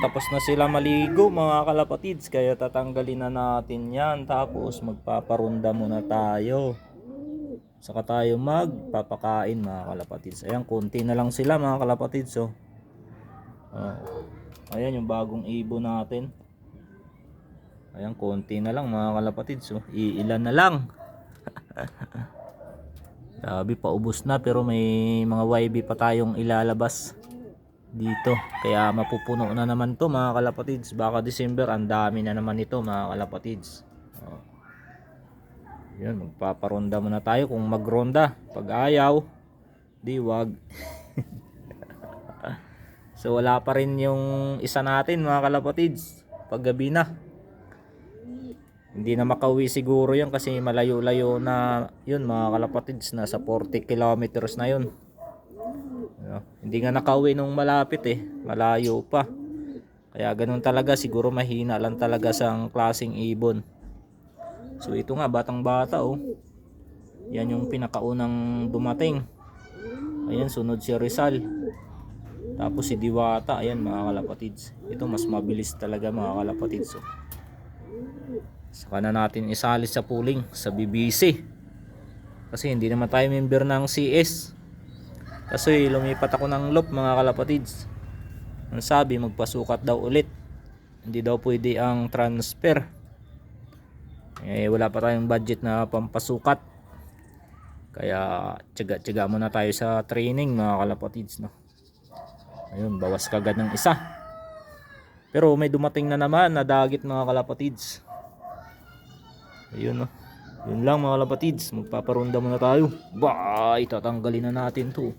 tapos na sila maligo mga kalapatids, kaya tatanggalin na natin yan, tapos magpaparunda muna tayo, saka tayo magpapakain mga kalapatids. Ayan, konti na lang sila mga kalapatids. Ayan yung bagong ibon natin. Ayan, konti na lang mga kalapatids. Iilan na lang. Sabi paubos na, pero may mga YB pa tayong ilalabas dito, kaya mapupuno na naman to mga kalapatids. Baka December ang dami na naman ito mga kalapatids. Yun, magpaparonda muna tayo kung magronda. Pag ayaw, di wag. So wala pa rin yung isa natin mga kalapatids. Pag gabi na, hindi na makauwi siguro yun kasi malayo-layo na yun mga kalapatids. Nasa 40 kilometers na yun. Hindi nga nakauwi nung malapit malayo pa. Kaya ganun talaga, siguro mahina lang talaga sa klaseng ibon. So ito nga, batang bata yan yung pinakaunang dumating. Ayan, sunod si Rizal, tapos si Diwata. Ayan mga kalapatids, ito mas mabilis talaga mga kalapatids. Saka na natin isalis sa pooling sa BBC, kasi hindi naman tayo member ng CS. Kasi lumipat ako ng loop mga kalapatids. Ang sabi, magpasukat daw ulit, hindi daw pwede ang transfer. Wala pa tayong budget na pampasukat, kaya tiyaga-tiyaga muna tayo sa training mga kalapatids, no? Ayun, bawas kagad ng isa. Pero may dumating na naman na dagit mga kalapatids. Ayun, no? Yun lang mga kalapatids, magpaparunda muna tayo. Bye! Tatanggalin na natin to.